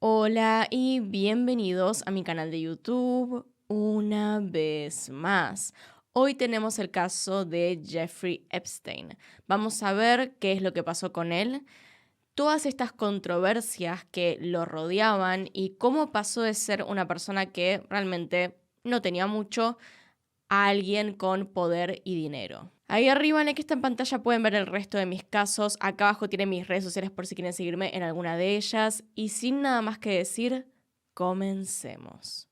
Hola y bienvenidos a mi canal de YouTube una vez más. Hoy tenemos el caso de Jeffrey Epstein. Vamos a ver qué es lo que pasó con él, todas estas controversias que lo rodeaban y cómo pasó de ser una persona que realmente no tenía mucho a alguien con poder y dinero. Ahí arriba en esta en pantalla pueden ver el resto de mis casos. Acá abajo tienen mis redes sociales por si quieren seguirme en alguna de ellas. Y sin nada más que decir, comencemos.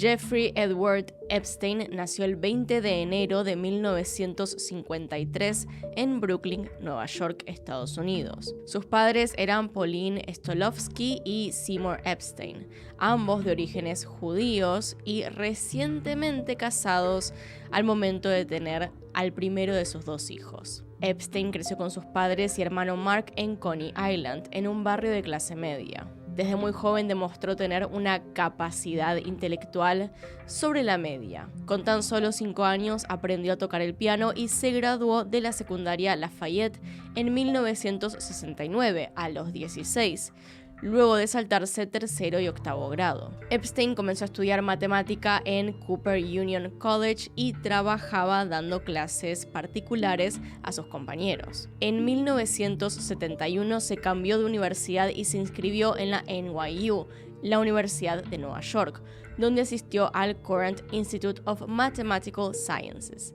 Jeffrey Edward Epstein nació el 20 de enero de 1953 en Brooklyn, Nueva York, Estados Unidos. Sus padres eran Pauline Stolovsky y Seymour Epstein, ambos de orígenes judíos y recientemente casados al momento de tener al primero de sus dos hijos. Epstein creció con sus padres y hermano Mark en Coney Island, en un barrio de clase media. Desde muy joven demostró tener una capacidad intelectual sobre la media. Con tan solo 5 años aprendió a tocar el piano y se graduó de la secundaria Lafayette en 1969, a los 16. Luego de saltarse tercero y octavo grado. Epstein comenzó a estudiar matemática en Cooper Union College y trabajaba dando clases particulares a sus compañeros. En 1971 se cambió de universidad y se inscribió en la NYU, la Universidad de Nueva York, donde asistió al Courant Institute of Mathematical Sciences.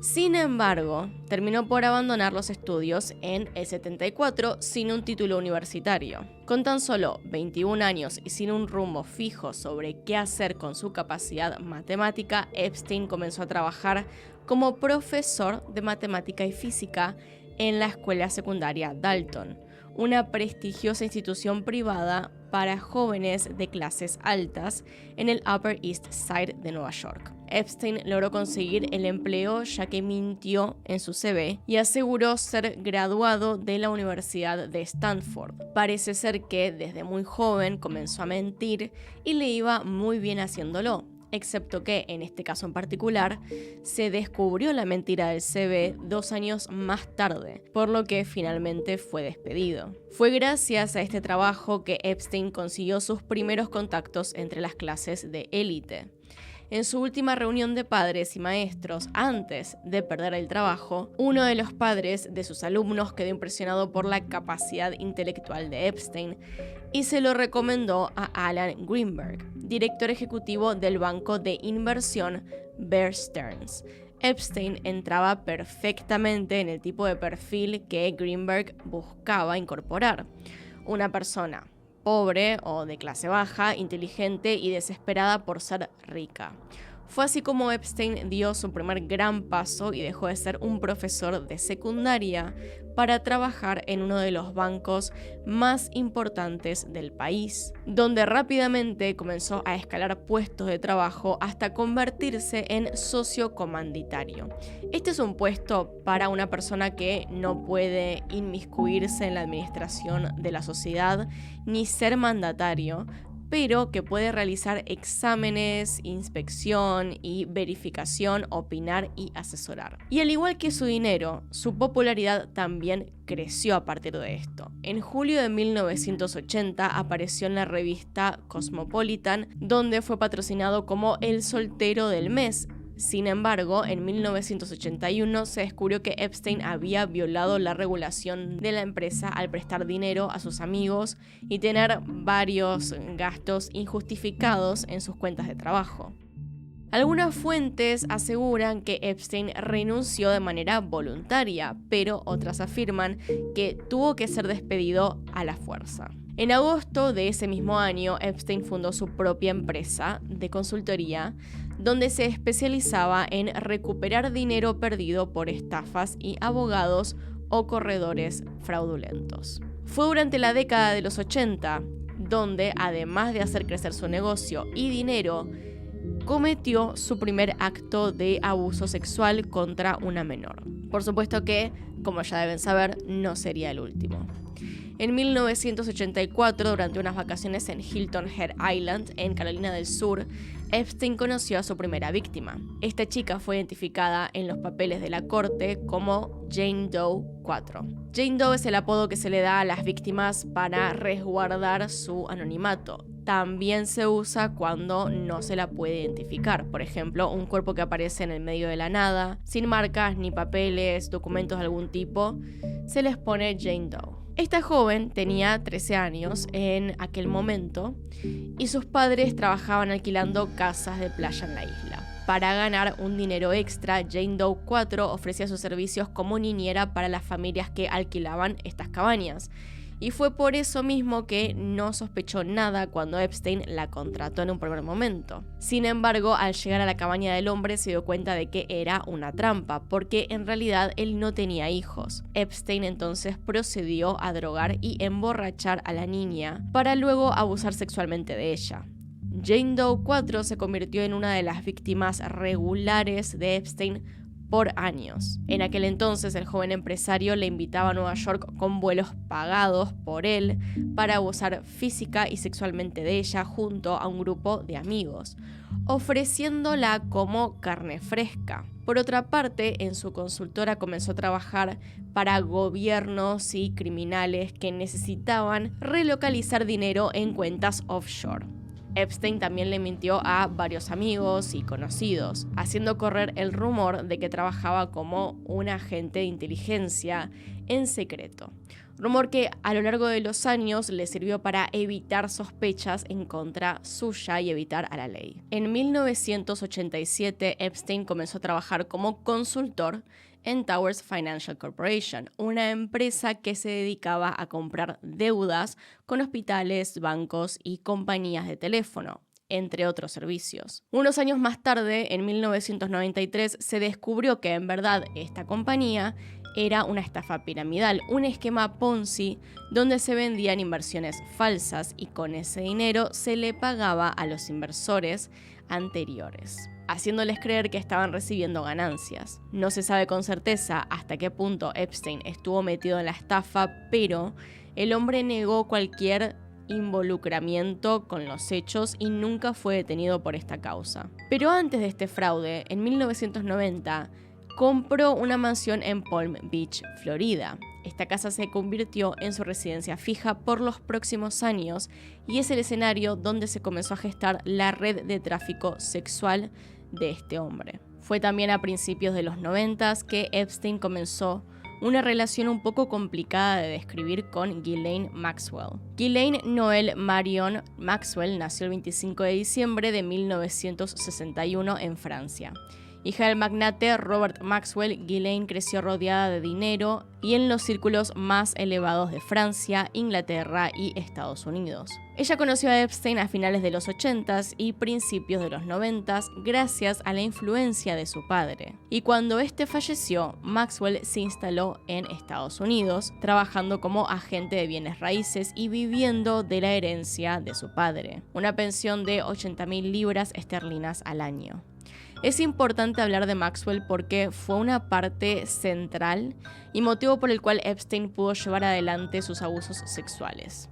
Sin embargo, terminó por abandonar los estudios en el 74 sin un título universitario. Con tan solo 21 años y sin un rumbo fijo sobre qué hacer con su capacidad matemática, Epstein comenzó a trabajar como profesor de matemática y física en la escuela secundaria Dalton, una prestigiosa institución privada para jóvenes de clases altas en el Upper East Side de Nueva York. Epstein logró conseguir el empleo ya que mintió en su CV y aseguró ser graduado de la Universidad de Stanford. Parece ser que desde muy joven comenzó a mentir y le iba muy bien haciéndolo, excepto que, en este caso en particular, se descubrió la mentira del CV 2 años más tarde, por lo que finalmente fue despedido. Fue gracias a este trabajo que Epstein consiguió sus primeros contactos entre las clases de élite. En su última reunión de padres y maestros, antes de perder el trabajo, uno de los padres de sus alumnos quedó impresionado por la capacidad intelectual de Epstein y se lo recomendó a Alan Greenberg, director ejecutivo del banco de inversión Bear Stearns. Epstein entraba perfectamente en el tipo de perfil que Greenberg buscaba incorporar. Una persona pobre o de clase baja, inteligente y desesperada por ser rica. Fue así como Epstein dio su primer gran paso y dejó de ser un profesor de secundaria para trabajar en uno de los bancos más importantes del país, donde rápidamente comenzó a escalar puestos de trabajo hasta convertirse en socio comanditario. Este es un puesto para una persona que no puede inmiscuirse en la administración de la sociedad ni ser mandatario, pero que puede realizar exámenes, inspección y verificación, opinar y asesorar. Y al igual que su dinero, su popularidad también creció a partir de esto. En julio de 1980 apareció en la revista Cosmopolitan, donde fue patrocinado como el soltero del mes. Sin embargo, en 1981 se descubrió que Epstein había violado la regulación de la empresa al prestar dinero a sus amigos y tener varios gastos injustificados en sus cuentas de trabajo. Algunas fuentes aseguran que Epstein renunció de manera voluntaria, pero otras afirman que tuvo que ser despedido a la fuerza. En agosto de ese mismo año, Epstein fundó su propia empresa de consultoría, donde se especializaba en recuperar dinero perdido por estafas y abogados o corredores fraudulentos. Fue durante la década de los 80, donde, además de hacer crecer su negocio y dinero, cometió su primer acto de abuso sexual contra una menor. Por supuesto que, como ya deben saber, no sería el último. En 1984, durante unas vacaciones en Hilton Head Island, en Carolina del Sur, Epstein conoció a su primera víctima. Esta chica fue identificada en los papeles de la corte como Jane Doe 4. Jane Doe es el apodo que se le da a las víctimas para resguardar su anonimato. También se usa cuando no se la puede identificar. Por ejemplo, un cuerpo que aparece en el medio de la nada, sin marcas ni papeles, documentos de algún tipo, se les pone Jane Doe. Esta joven tenía 13 años en aquel momento y sus padres trabajaban alquilando casas de playa en la isla. Para ganar un dinero extra, Jane Doe 4 ofrecía sus servicios como niñera para las familias que alquilaban estas cabañas. Y fue por eso mismo que no sospechó nada cuando Epstein la contrató en un primer momento. Sin embargo, al llegar a la cabaña del hombre se dio cuenta de que era una trampa, porque en realidad él no tenía hijos. Epstein entonces procedió a drogar y emborrachar a la niña para luego abusar sexualmente de ella. Jane Doe 4 se convirtió en una de las víctimas regulares de Epstein por años. En aquel entonces, el joven empresario le invitaba a Nueva York con vuelos pagados por él para abusar física y sexualmente de ella junto a un grupo de amigos, ofreciéndola como carne fresca. Por otra parte, en su consultora comenzó a trabajar para gobiernos y criminales que necesitaban relocalizar dinero en cuentas offshore. Epstein también le mintió a varios amigos y conocidos, haciendo correr el rumor de que trabajaba como un agente de inteligencia en secreto. Rumor que a lo largo de los años le sirvió para evitar sospechas en contra suya y evitar a la ley. En 1987, Epstein comenzó a trabajar como consultor en Towers Financial Corporation, una empresa que se dedicaba a comprar deudas con hospitales, bancos y compañías de teléfono, entre otros servicios. Unos años más tarde, en 1993, se descubrió que en verdad esta compañía era una estafa piramidal, un esquema Ponzi donde se vendían inversiones falsas y con ese dinero se le pagaba a los inversores anteriores, haciéndoles creer que estaban recibiendo ganancias. No se sabe con certeza hasta qué punto Epstein estuvo metido en la estafa, pero el hombre negó cualquier involucramiento con los hechos y nunca fue detenido por esta causa. Pero antes de este fraude, en 1990, compró una mansión en Palm Beach, Florida. Esta casa se convirtió en su residencia fija por los próximos años y es el escenario donde se comenzó a gestar la red de tráfico sexual de este hombre. Fue también a principios de los 90 que Epstein comenzó una relación un poco complicada de describir con Ghislaine Maxwell. Ghislaine Noel Marion Maxwell nació el 25 de diciembre de 1961 en Francia. Hija del magnate Robert Maxwell, Ghislaine creció rodeada de dinero y en los círculos más elevados de Francia, Inglaterra y Estados Unidos. Ella conoció a Epstein a finales de los 80s y principios de los 90s gracias a la influencia de su padre. Y cuando este falleció, Maxwell se instaló en Estados Unidos, trabajando como agente de bienes raíces y viviendo de la herencia de su padre, una pensión de 80.000 libras esterlinas al año. Es importante hablar de Maxwell porque fue una parte central y motivo por el cual Epstein pudo llevar adelante sus abusos sexuales,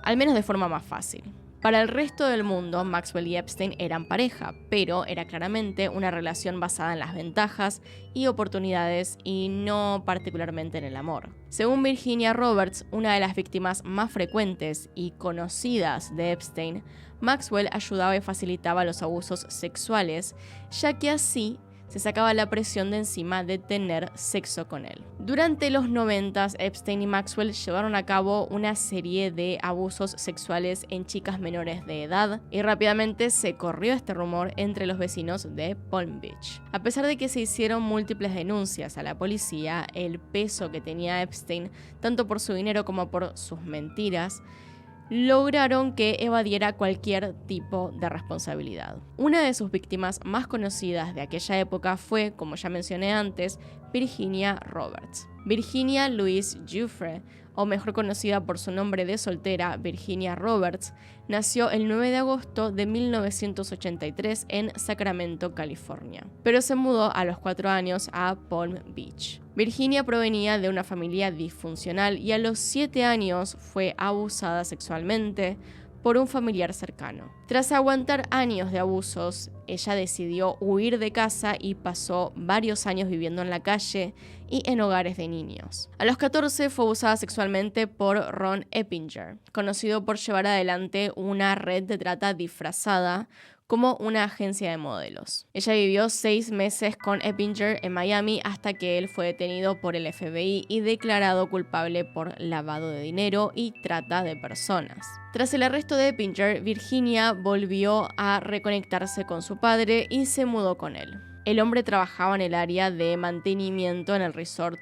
al menos de forma más fácil. Para el resto del mundo, Maxwell y Epstein eran pareja, pero era claramente una relación basada en las ventajas y oportunidades y no particularmente en el amor. Según Virginia Roberts, una de las víctimas más frecuentes y conocidas de Epstein, Maxwell ayudaba y facilitaba los abusos sexuales, ya que así se sacaba la presión de encima de tener sexo con él. Durante los 90s, Epstein y Maxwell llevaron a cabo una serie de abusos sexuales en chicas menores de edad y rápidamente se corrió este rumor entre los vecinos de Palm Beach. A pesar de que se hicieron múltiples denuncias a la policía, el peso que tenía Epstein, tanto por su dinero como por sus mentiras, lograron que evadiera cualquier tipo de responsabilidad. Una de sus víctimas más conocidas de aquella época fue, como ya mencioné antes, Virginia Roberts. Virginia Louise Giuffre, o mejor conocida por su nombre de soltera, Virginia Roberts, nació el 9 de agosto de 1983 en Sacramento, California, pero se mudó a los 4 años a Palm Beach. Virginia provenía de una familia disfuncional y a los 7 años fue abusada sexualmente por un familiar cercano. Tras aguantar años de abusos, ella decidió huir de casa y pasó varios años viviendo en la calle y en hogares de niños. A los 14 fue abusada sexualmente por Ron Eppinger, conocido por llevar adelante una red de trata disfrazada como una agencia de modelos. Ella vivió 6 meses con Eppinger en Miami hasta que él fue detenido por el FBI y declarado culpable por lavado de dinero y trata de personas. Tras el arresto de Eppinger, Virginia volvió a reconectarse con su padre y se mudó con él. El hombre trabajaba en el área de mantenimiento en el resort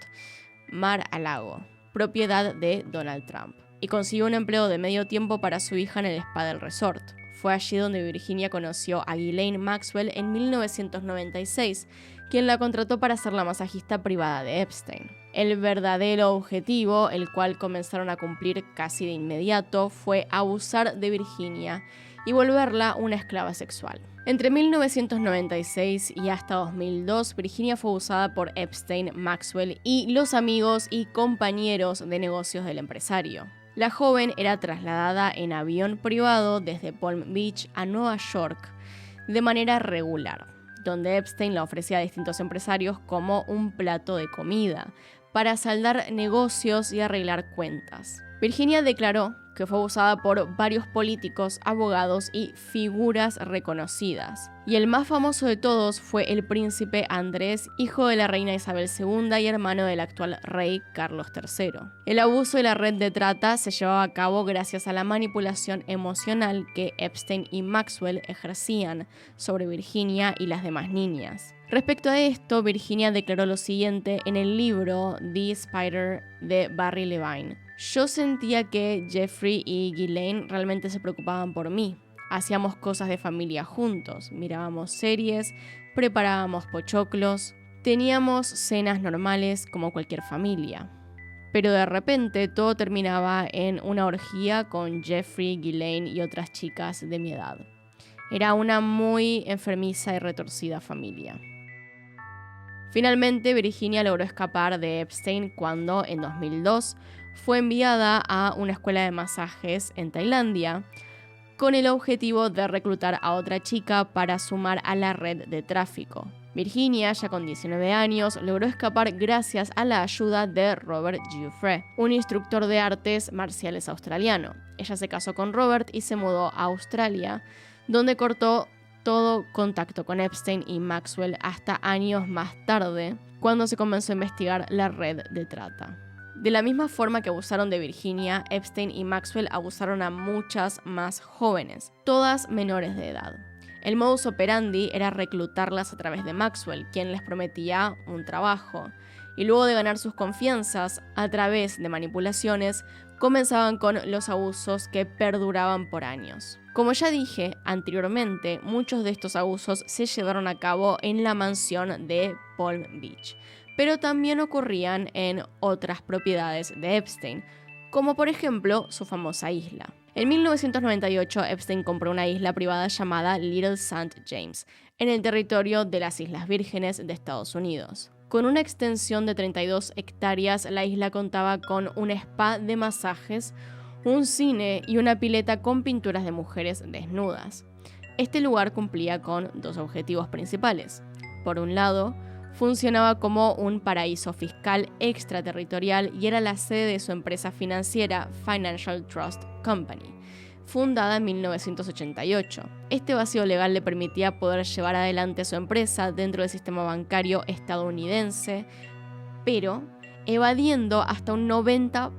Mar-a-Lago, propiedad de Donald Trump, y consiguió un empleo de medio tiempo para su hija en el spa del resort. Fue allí donde Virginia conoció a Ghislaine Maxwell en 1996, quien la contrató para ser la masajista privada de Epstein. El verdadero objetivo, el cual comenzaron a cumplir casi de inmediato, fue abusar de Virginia y volverla una esclava sexual. Entre 1996 y hasta 2002, Virginia fue abusada por Epstein, Maxwell y los amigos y compañeros de negocios del empresario. La joven era trasladada en avión privado desde Palm Beach a Nueva York de manera regular, donde Epstein la ofrecía a distintos empresarios como un plato de comida para saldar negocios y arreglar cuentas. Virginia declaró que fue abusada por varios políticos, abogados y figuras reconocidas. Y el más famoso de todos fue el príncipe Andrés, hijo de la reina Isabel II y hermano del actual rey Carlos III. El abuso y la red de trata se llevaba a cabo gracias a la manipulación emocional que Epstein y Maxwell ejercían sobre Virginia y las demás niñas. Respecto a esto, Virginia declaró lo siguiente en el libro The Spider de Barry Levine. Yo sentía que Jeffrey y Ghislaine realmente se preocupaban por mí. Hacíamos cosas de familia juntos, mirábamos series, preparábamos pochoclos, teníamos cenas normales como cualquier familia. Pero de repente todo terminaba en una orgía con Jeffrey, Ghislaine y otras chicas de mi edad. Era una muy enfermiza y retorcida familia. Finalmente, Virginia logró escapar de Epstein cuando, en 2002, fue enviada a una escuela de masajes en Tailandia con el objetivo de reclutar a otra chica para sumar a la red de tráfico. Virginia, ya con 19 años, logró escapar gracias a la ayuda de Robert Giuffre, un instructor de artes marciales australiano. Ella se casó con Robert y se mudó a Australia, donde cortó todo contacto con Epstein y Maxwell hasta años más tarde, cuando se comenzó a investigar la red de trata. De la misma forma que abusaron de Virginia, Epstein y Maxwell abusaron a muchas más jóvenes, todas menores de edad. El modus operandi era reclutarlas a través de Maxwell, quien les prometía un trabajo, y luego de ganar sus confianzas a través de manipulaciones, comenzaban con los abusos que perduraban por años. Como ya dije anteriormente, muchos de estos abusos se llevaron a cabo en la mansión de Palm Beach, pero también ocurrían en otras propiedades de Epstein, como por ejemplo su famosa isla. En 1998, Epstein compró una isla privada llamada Little St. James, en el territorio de las Islas Vírgenes de Estados Unidos. Con una extensión de 32 hectáreas, la isla contaba con un spa de masajes, un cine y una pileta con pinturas de mujeres desnudas. Este lugar cumplía con dos objetivos principales. Por un lado, funcionaba como un paraíso fiscal extraterritorial y era la sede de su empresa financiera Financial Trust Company, fundada en 1988. Este vacío legal le permitía poder llevar adelante su empresa dentro del sistema bancario estadounidense, pero evadiendo hasta un 90%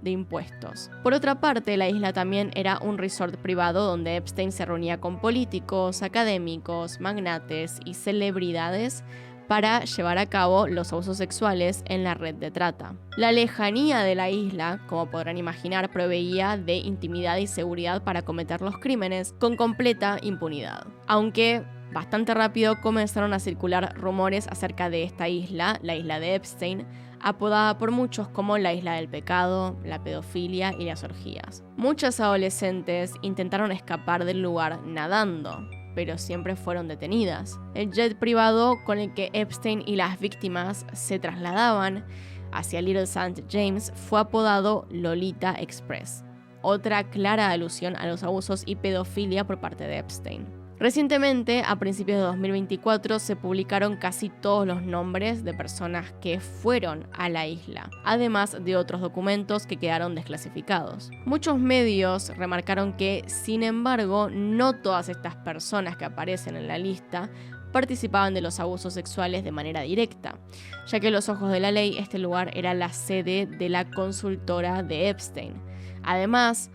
de impuestos. Por otra parte, la isla también era un resort privado donde Epstein se reunía con políticos, académicos, magnates y celebridades para llevar a cabo los abusos sexuales en la red de trata. La lejanía de la isla, como podrán imaginar, proveía de intimidad y seguridad para cometer los crímenes con completa impunidad. Aunque bastante rápido comenzaron a circular rumores acerca de esta isla, la isla de Epstein, apodada por muchos como la isla del pecado, la pedofilia y las orgías. Muchas adolescentes intentaron escapar del lugar nadando, pero siempre fueron detenidas. El jet privado con el que Epstein y las víctimas se trasladaban hacia Little St. James fue apodado Lolita Express, otra clara alusión a los abusos y pedofilia por parte de Epstein. Recientemente, a principios de 2024, se publicaron casi todos los nombres de personas que fueron a la isla, además de otros documentos que quedaron desclasificados. Muchos medios remarcaron que, sin embargo, no todas estas personas que aparecen en la lista participaban de los abusos sexuales de manera directa, ya que a los ojos de la ley este lugar era la sede de la consultora de Epstein. Además,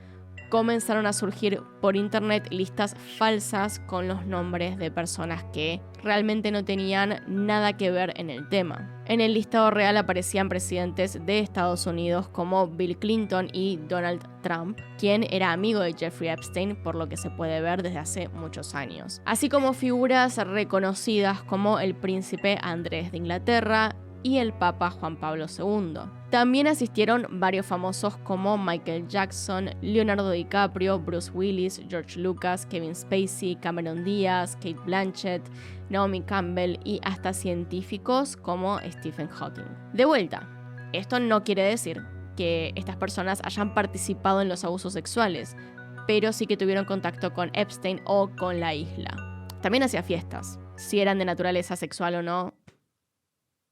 comenzaron a surgir por internet listas falsas con los nombres de personas que realmente no tenían nada que ver en el tema. En el listado real aparecían presidentes de Estados Unidos como Bill Clinton y Donald Trump, quien era amigo de Jeffrey Epstein, por lo que se puede ver desde hace muchos años. Así como figuras reconocidas como el príncipe Andrés de Inglaterra y el Papa Juan Pablo II. También asistieron varios famosos como Michael Jackson, Leonardo DiCaprio, Bruce Willis, George Lucas, Kevin Spacey, Cameron Diaz, Cate Blanchett, Naomi Campbell y hasta científicos como Stephen Hawking. De vuelta, esto no quiere decir que estas personas hayan participado en los abusos sexuales, pero sí que tuvieron contacto con Epstein o con la isla. También hacía fiestas. Si eran de naturaleza sexual o no,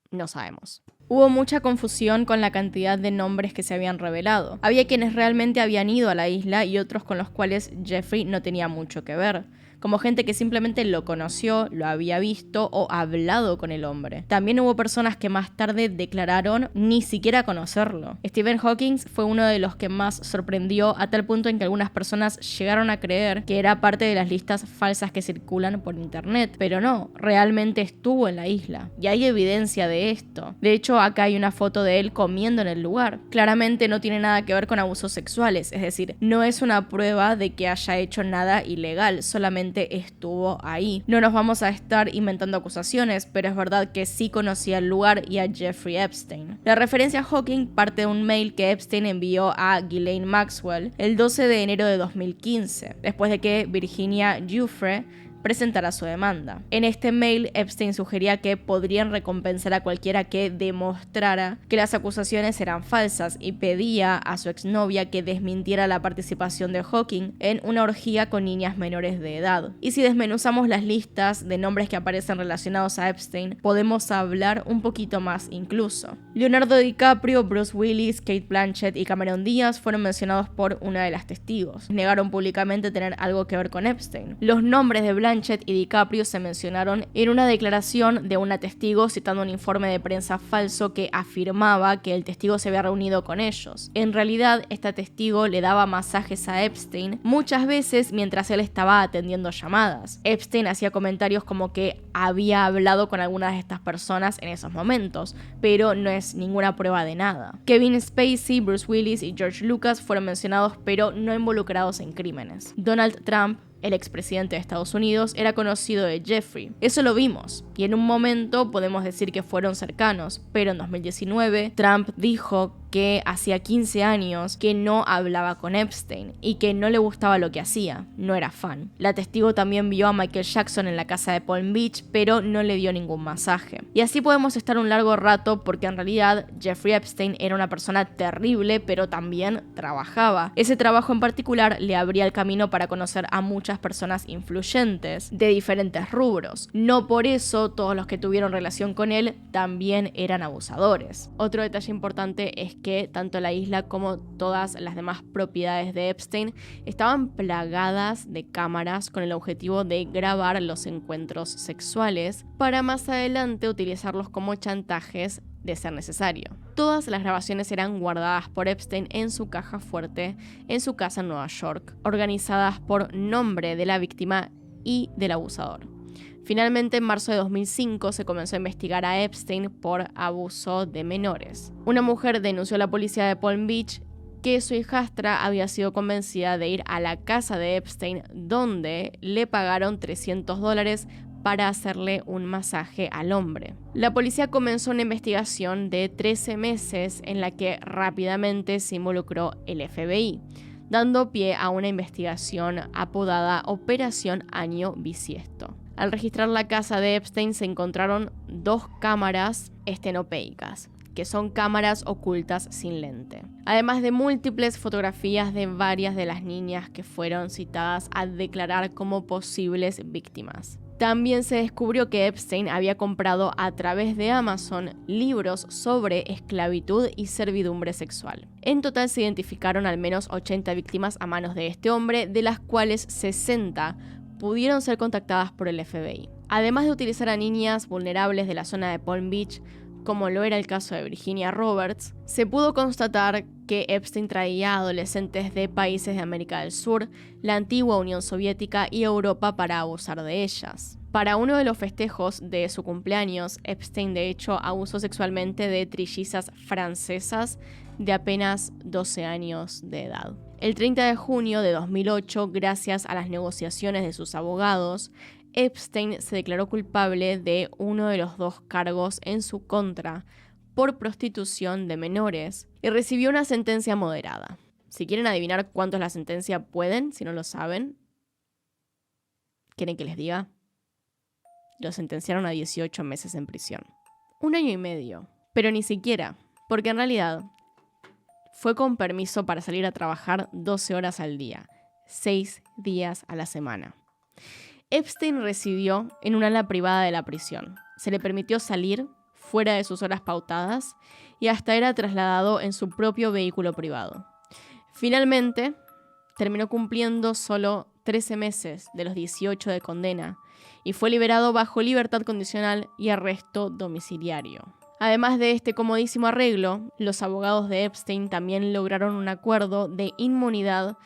no sabemos. Hubo mucha confusión con la cantidad de nombres que se habían revelado. Había quienes realmente habían ido a la isla y otros con los cuales Jeffrey no tenía mucho que ver, como gente que simplemente lo conoció, lo había visto o hablado con el hombre. También hubo personas que más tarde declararon ni siquiera conocerlo. Stephen Hawking fue uno de los que más sorprendió, a tal punto en que algunas personas llegaron a creer que era parte de las listas falsas que circulan por internet, pero no, realmente estuvo en la isla y hay evidencia de esto. De hecho, acá hay una foto de él comiendo en el lugar. Claramente no tiene nada que ver con abusos sexuales, es decir, no es una prueba de que haya hecho nada ilegal, solamente estuvo ahí. No nos vamos a estar inventando acusaciones, pero es verdad que sí conocía el lugar y a Jeffrey Epstein. La referencia a Hawking parte de un mail que Epstein envió a Ghislaine Maxwell el 12 de enero de 2015, después de que Virginia Giuffre presentará su demanda. En este mail, Epstein sugería que podrían recompensar a cualquiera que demostrara que las acusaciones eran falsas y pedía a su exnovia que desmintiera la participación de Hawking en una orgía con niñas menores de edad. Y si desmenuzamos las listas de nombres que aparecen relacionados a Epstein, podemos hablar un poquito más incluso. Leonardo DiCaprio, Bruce Willis, Cate Blanchett y Cameron Diaz fueron mencionados por una de las testigos. Negaron públicamente tener algo que ver con Epstein. Los nombres de Blanchett y DiCaprio se mencionaron en una declaración de una testigo citando un informe de prensa falso que afirmaba que el testigo se había reunido con ellos. En realidad, esta testigo le daba masajes a Epstein muchas veces mientras él estaba atendiendo llamadas. Epstein hacía comentarios como que había hablado con algunas de estas personas en esos momentos, pero no es ninguna prueba de nada. Kevin Spacey, Bruce Willis y George Lucas fueron mencionados, pero no involucrados en crímenes. Donald Trump, el expresidente de Estados Unidos, era conocido de Jeffrey. Eso lo vimos, y en un momento podemos decir que fueron cercanos, pero en 2019 Trump dijo que hacía 15 años que no hablaba con Epstein y que no le gustaba lo que hacía, no era fan. La testigo también vio a Michael Jackson en la casa de Palm Beach, pero no le dio ningún masaje. Y así podemos estar un largo rato porque en realidad Jeffrey Epstein era una persona terrible, pero también trabajaba. Ese trabajo en particular le abría el camino para conocer a muchas personas influyentes de diferentes rubros. No por eso todos los que tuvieron relación con él también eran abusadores. Otro detalle importante es que tanto la isla como todas las demás propiedades de Epstein estaban plagadas de cámaras con el objetivo de grabar los encuentros sexuales para más adelante utilizarlos como chantajes de ser necesario. Todas las grabaciones eran guardadas por Epstein en su caja fuerte en su casa en Nueva York, organizadas por nombre de la víctima y del abusador. Finalmente, en marzo de 2005 se comenzó a investigar a Epstein por abuso de menores. Una mujer denunció a la policía de Palm Beach que su hijastra había sido convencida de ir a la casa de Epstein, donde le pagaron $300 para hacerle un masaje al hombre. La policía comenzó una investigación de 13 meses en la que rápidamente se involucró el FBI, dando pie a una investigación apodada Operación Año Bisiesto. Al registrar la casa de Epstein se encontraron 2 cámaras estenopeicas, que son cámaras ocultas sin lente, además de múltiples fotografías de varias de las niñas que fueron citadas a declarar como posibles víctimas. También se descubrió que Epstein había comprado a través de Amazon libros sobre esclavitud y servidumbre sexual. En total se identificaron al menos 80 víctimas a manos de este hombre, de las cuales 60 pudieron ser contactadas por el FBI. Además de utilizar a niñas vulnerables de la zona de Palm Beach, como lo era el caso de Virginia Roberts, se pudo constatar que Epstein traía a adolescentes de países de América del Sur, la antigua Unión Soviética y Europa para abusar de ellas. Para uno de los festejos de su cumpleaños, Epstein de hecho abusó sexualmente de trillizas francesas de apenas 12 años de edad. El 30 de junio de 2008, gracias a las negociaciones de sus abogados, Epstein se declaró culpable de uno de los 2 cargos en su contra por prostitución de menores y recibió una sentencia moderada. Si quieren adivinar cuánto es la sentencia, pueden, si no lo saben. ¿Quieren que les diga? Lo sentenciaron a 18 meses en prisión. 1 año y medio, pero ni siquiera, porque en realidad fue con permiso para salir a trabajar 12 horas al día, 6 días a la semana. Epstein residió en un ala privada de la prisión. Se le permitió salir fuera de sus horas pautadas y hasta era trasladado en su propio vehículo privado. Finalmente, terminó cumpliendo solo 13 meses de los 18 de condena y fue liberado bajo libertad condicional y arresto domiciliario. Además de este comodísimo arreglo, los abogados de Epstein también lograron un acuerdo de inmunidad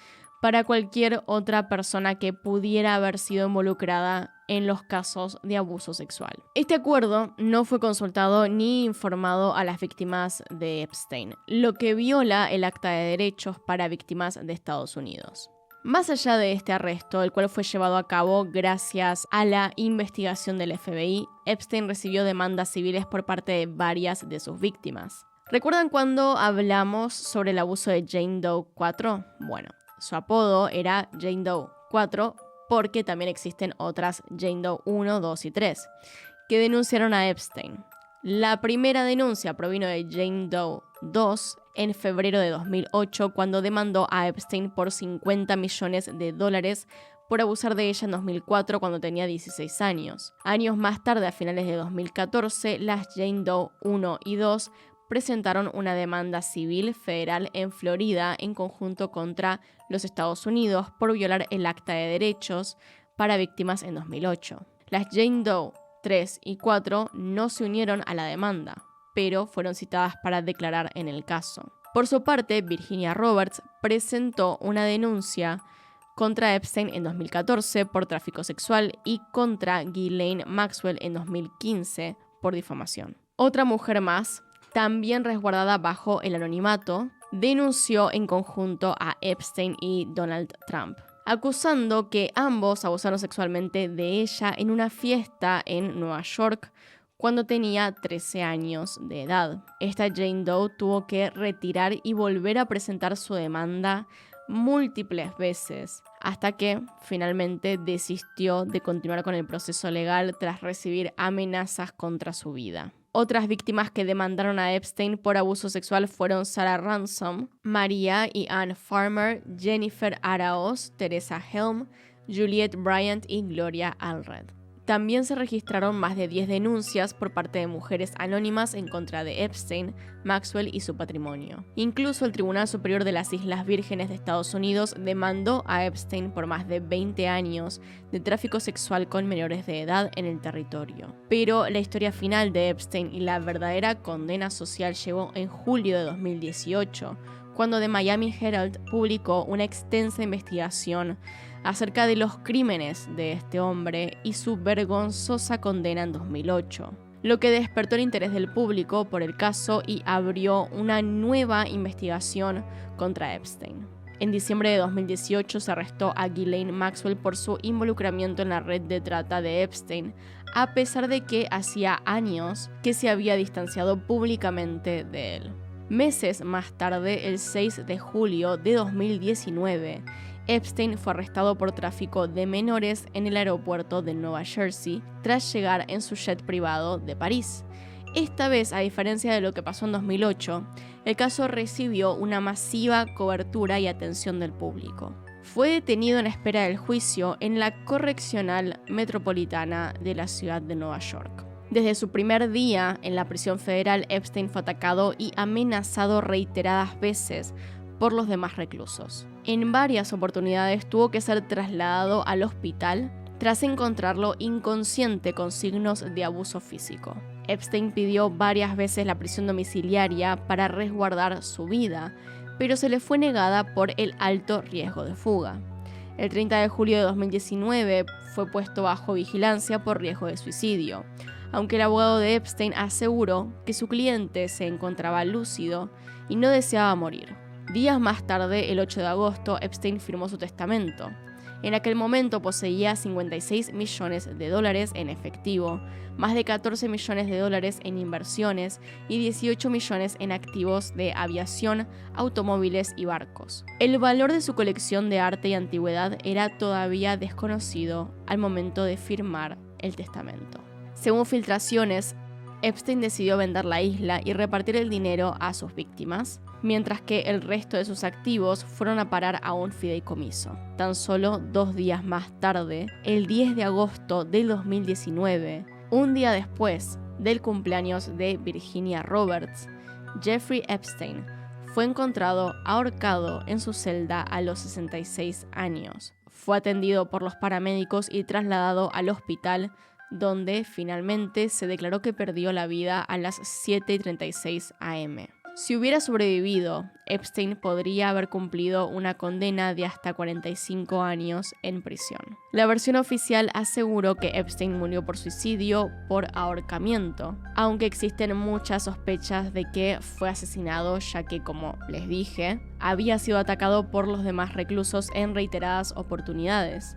para cualquier otra persona que pudiera haber sido involucrada en los casos de abuso sexual. Este acuerdo no fue consultado ni informado a las víctimas de Epstein, lo que viola el Acta de Derechos para Víctimas de Estados Unidos. Más allá de este arresto, el cual fue llevado a cabo gracias a la investigación del FBI, Epstein recibió demandas civiles por parte de varias de sus víctimas. ¿Recuerdan cuando hablamos sobre el abuso de Jane Doe 4? Bueno, su apodo era Jane Doe 4 porque también existen otras Jane Doe 1, 2 y 3 que denunciaron a Epstein. La primera denuncia provino de Jane Doe 2 en febrero de 2008 cuando demandó a Epstein por $50 millones por abusar de ella en 2004 cuando tenía 16 años. Años más tarde, a finales de 2014, las Jane Doe 1 y 2 presentaron una demanda civil federal en Florida en conjunto contra los Estados Unidos por violar el Acta de Derechos para Víctimas en 2008. Las Jane Doe 3 y 4 no se unieron a la demanda, pero fueron citadas para declarar en el caso. Por su parte, Virginia Roberts presentó una denuncia contra Epstein en 2014 por tráfico sexual y contra Ghislaine Maxwell en 2015 por difamación. Otra mujer más, también resguardada bajo el anonimato, denunció en conjunto a Epstein y Donald Trump, acusando que ambos abusaron sexualmente de ella en una fiesta en Nueva York cuando tenía 13 años de edad. Esta Jane Doe tuvo que retirar y volver a presentar su demanda múltiples veces, hasta que finalmente desistió de continuar con el proceso legal tras recibir amenazas contra su vida. Otras víctimas que demandaron a Epstein por abuso sexual fueron Sarah Ransom, Maria y Ann Farmer, Jennifer Araoz, Teresa Helm, Juliette Bryant y Gloria Allred. También se registraron más de 10 denuncias por parte de mujeres anónimas en contra de Epstein, Maxwell y su patrimonio. Incluso el Tribunal Superior de las Islas Vírgenes de Estados Unidos demandó a Epstein por más de 20 años de tráfico sexual con menores de edad en el territorio. Pero la historia final de Epstein y la verdadera condena social llegó en julio de 2018, cuando The Miami Herald publicó una extensa investigación acerca de los crímenes de este hombre y su vergonzosa condena en 2008, lo que despertó el interés del público por el caso y abrió una nueva investigación contra Epstein. En diciembre de 2018 se arrestó a Ghislaine Maxwell por su involucramiento en la red de trata de Epstein, a pesar de que hacía años que se había distanciado públicamente de él. Meses más tarde, el 6 de julio de 2019, Epstein fue arrestado por tráfico de menores en el aeropuerto de Nueva Jersey tras llegar en su jet privado de París. Esta vez, a diferencia de lo que pasó en 2008, el caso recibió una masiva cobertura y atención del público. Fue detenido en espera del juicio en la Correccional Metropolitana de la ciudad de Nueva York. Desde su primer día en la prisión federal, Epstein fue atacado y amenazado reiteradas veces por los demás reclusos. En varias oportunidades tuvo que ser trasladado al hospital tras encontrarlo inconsciente con signos de abuso físico. Epstein pidió varias veces la prisión domiciliaria para resguardar su vida, pero se le fue negada por el alto riesgo de fuga. El 30 de julio de 2019 fue puesto bajo vigilancia por riesgo de suicidio, aunque el abogado de Epstein aseguró que su cliente se encontraba lúcido y no deseaba morir. Días más tarde, el 8 de agosto, Epstein firmó su testamento. En aquel momento poseía $56 millones en efectivo, más de $14 millones en inversiones y 18 millones en activos de aviación, automóviles y barcos. El valor de su colección de arte y antigüedad era todavía desconocido al momento de firmar el testamento. Según filtraciones, Epstein decidió vender la isla y repartir el dinero a sus víctimas, mientras que el resto de sus activos fueron a parar a un fideicomiso. Tan solo 2 días más tarde, el 10 de agosto del 2019, un día después del cumpleaños de Virginia Roberts, Jeffrey Epstein fue encontrado ahorcado en su celda a los 66 años. Fue atendido por los paramédicos y trasladado al hospital, donde finalmente se declaró que perdió la vida a las 7:36 am. Si hubiera sobrevivido, Epstein podría haber cumplido una condena de hasta 45 años en prisión. La versión oficial aseguró que Epstein murió por suicidio por ahorcamiento, aunque existen muchas sospechas de que fue asesinado, ya que, como les dije, había sido atacado por los demás reclusos en reiteradas oportunidades.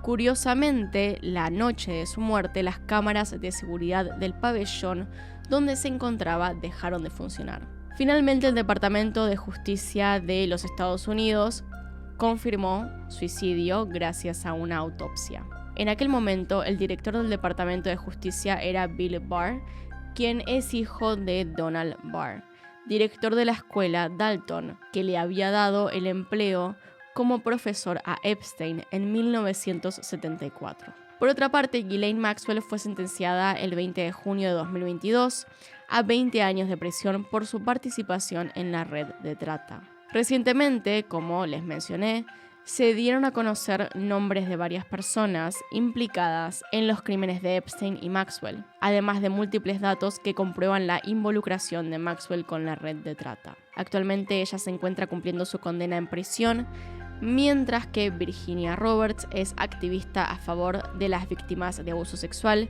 Curiosamente, la noche de su muerte, las cámaras de seguridad del pabellón donde se encontraba dejaron de funcionar. Finalmente, el Departamento de Justicia de los Estados Unidos confirmó suicidio gracias a una autopsia. En aquel momento, el director del Departamento de Justicia era Bill Barr, quien es hijo de Donald Barr, director de la escuela Dalton, que le había dado el empleo como profesor a Epstein en 1974. Por otra parte, Ghislaine Maxwell fue sentenciada el 20 de junio de 2022 a 20 años de prisión por su participación en la red de trata. Recientemente, como les mencioné, se dieron a conocer nombres de varias personas implicadas en los crímenes de Epstein y Maxwell, además de múltiples datos que comprueban la involucración de Maxwell con la red de trata. Actualmente ella se encuentra cumpliendo su condena en prisión, mientras que Virginia Roberts es activista a favor de las víctimas de abuso sexual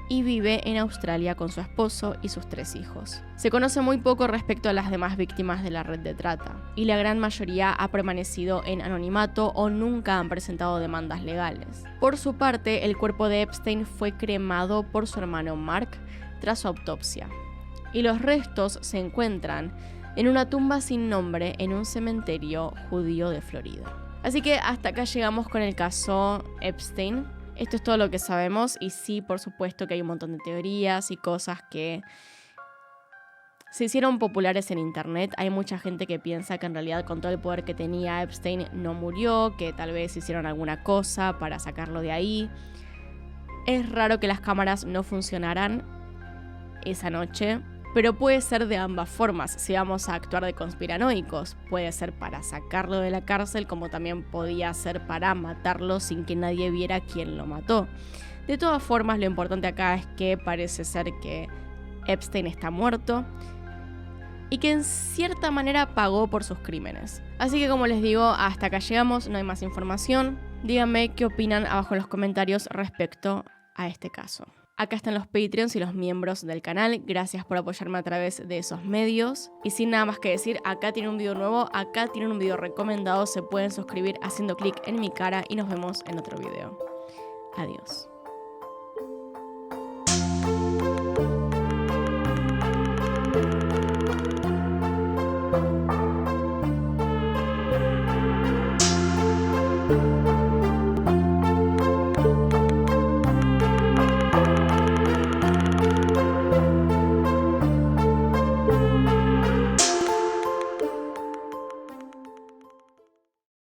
y vive en Australia con su esposo y sus 3 hijos. Se conoce muy poco respecto a las demás víctimas de la red de trata, y la gran mayoría ha permanecido en anonimato o nunca han presentado demandas legales. Por su parte, el cuerpo de Epstein fue cremado por su hermano Mark tras su autopsia, y los restos se encuentran en una tumba sin nombre en un cementerio judío de Florida. Así que hasta acá llegamos con el caso Epstein. Esto es todo lo que sabemos, y sí, por supuesto que hay un montón de teorías y cosas que se hicieron populares en internet. Hay mucha gente que piensa que en realidad con todo el poder que tenía Epstein no murió, que tal vez hicieron alguna cosa para sacarlo de ahí. Es raro que las cámaras no funcionaran esa noche, pero puede ser de ambas formas. Si vamos a actuar de conspiranoicos, puede ser para sacarlo de la cárcel, como también podía ser para matarlo sin que nadie viera quién lo mató. De todas formas, lo importante acá es que parece ser que Epstein está muerto y que en cierta manera pagó por sus crímenes. Así que, como les digo, hasta acá llegamos, no hay más información. Díganme qué opinan abajo en los comentarios respecto a este caso. Acá están los Patreons y los miembros del canal. Gracias por apoyarme a través de esos medios. Y sin nada más que decir, acá tienen un video nuevo, acá tienen un video recomendado. Se pueden suscribir haciendo clic en mi cara y nos vemos en otro video. Adiós.